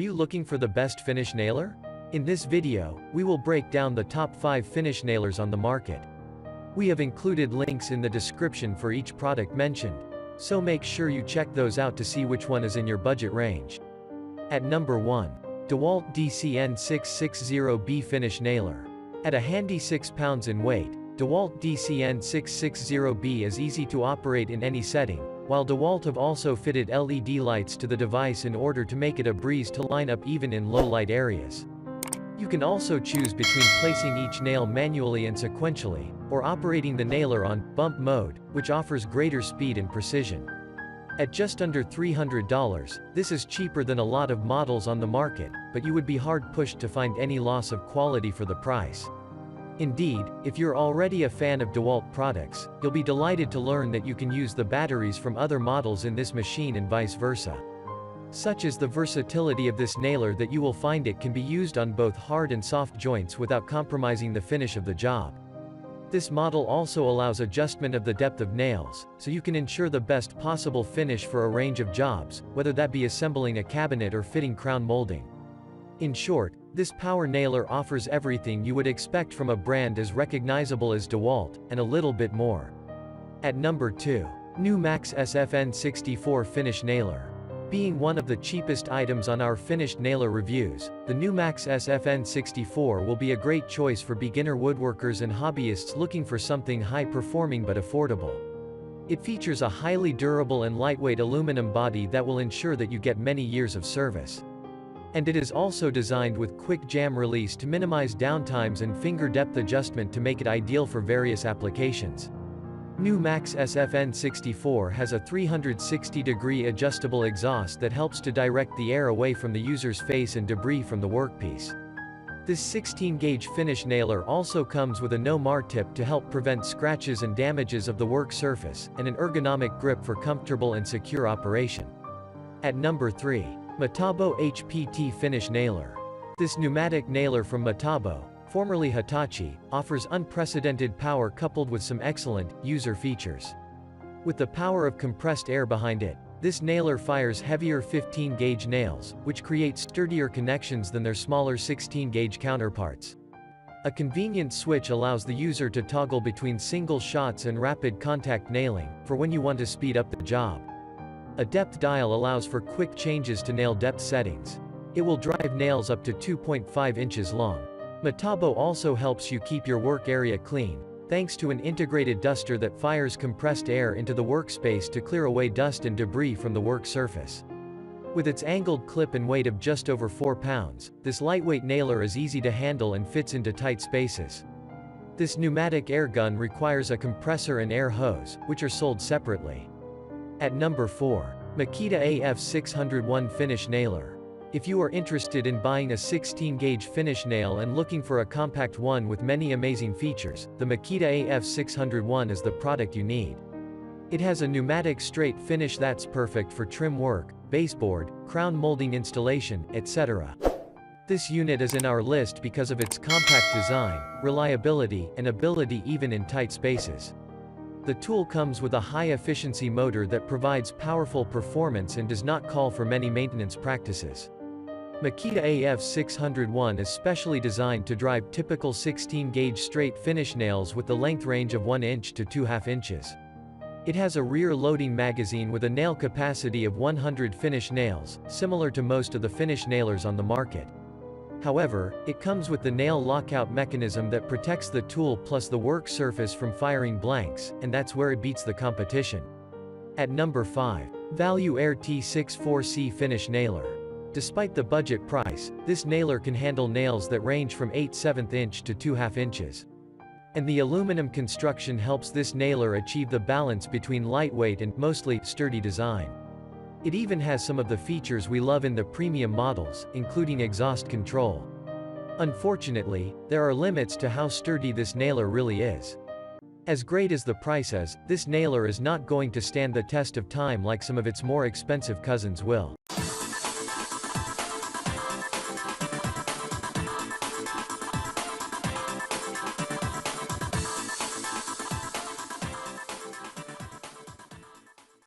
Are you looking for the best finish nailer? In this video, we will break down the top 5 finish nailers on the market. We have included links in the description for each product mentioned, so make sure you check those out to see which one is in your budget range. At number 1. DEWALT DCN660B Finish Nailer. At a handy 6 pounds in weight, DEWALT DCN660B is easy to operate in any setting, while DEWALT have also fitted LED lights to the device in order to make it a breeze to line up even in low light areas. You can also choose between placing each nail manually and sequentially, or operating the nailer on bump mode, which offers greater speed and precision. At just under $300, this is cheaper than a lot of models on the market, but you would be hard pushed to find any loss of quality for the price. Indeed, if you're already a fan of DEWALT products, you'll be delighted to learn that you can use the batteries from other models in this machine and vice versa. Such is the versatility of this nailer that you will find it can be used on both hard and soft joints without compromising the finish of the job. This model also allows adjustment of the depth of nails, so you can ensure the best possible finish for a range of jobs, whether that be assembling a cabinet or fitting crown molding. In short, this power nailer offers everything you would expect from a brand as recognizable as DEWALT, and a little bit more. At number 2. NuMax SFN64 Finish Nailer. Being one of the cheapest items on our finished nailer reviews, the NuMax SFN64 will be a great choice for beginner woodworkers and hobbyists looking for something high-performing but affordable. It features a highly durable and lightweight aluminum body that will ensure that you get many years of service. And it is also designed with quick jam release to minimize downtimes and finger depth adjustment to make it ideal for various applications. NuMax SFN64 has a 360-degree adjustable exhaust that helps to direct the air away from the user's face and debris from the workpiece. This 16-gauge finish nailer also comes with a no-mar tip to help prevent scratches and damages of the work surface, and an ergonomic grip for comfortable and secure operation. At number 3. Metabo HPT Finish Nailer. This pneumatic nailer from Metabo, formerly Hitachi, offers unprecedented power coupled with some excellent user features. With the power of compressed air behind it, this nailer fires heavier 15-gauge nails, which create sturdier connections than their smaller 16-gauge counterparts. A convenient switch allows the user to toggle between single shots and rapid contact nailing, for when you want to speed up the job. A depth dial allows for quick changes to nail depth settings. It will drive nails up to 2.5 inches long. Metabo also helps you keep your work area clean, thanks to an integrated duster that fires compressed air into the workspace to clear away dust and debris from the work surface. With its angled clip and weight of just over 4 pounds, this lightweight nailer is easy to handle and fits into tight spaces. This pneumatic air gun requires a compressor and air hose, which are sold separately. At number 4. Makita AF601 Finish Nailer. If you are interested in buying a 16-gauge finish nail and looking for a compact one with many amazing features, the Makita AF601 is the product you need. It has a pneumatic straight finish that's perfect for trim work, baseboard, crown molding installation, etc. This unit is in our list because of its compact design, reliability, and ability even in tight spaces. The tool comes with a high-efficiency motor that provides powerful performance and does not call for many maintenance practices. Makita AF601 is specially designed to drive typical 16-gauge straight finish nails with the length range of 1 inch to 2.5 inches. It has a rear loading magazine with a nail capacity of 100 finish nails, similar to most of the finish nailers on the market. However, it comes with the nail lockout mechanism that protects the tool plus the work surface from firing blanks, and that's where it beats the competition. At number 5. Valu-Air T64C Finish Nailer. Despite the budget price, this nailer can handle nails that range from 8/7 inch to 2.5 inches. And the aluminum construction helps this nailer achieve the balance between lightweight and, mostly, sturdy design. It even has some of the features we love in the premium models, including exhaust control. Unfortunately, there are limits to how sturdy this nailer really is. As great as the price is, this nailer is not going to stand the test of time like some of its more expensive cousins will.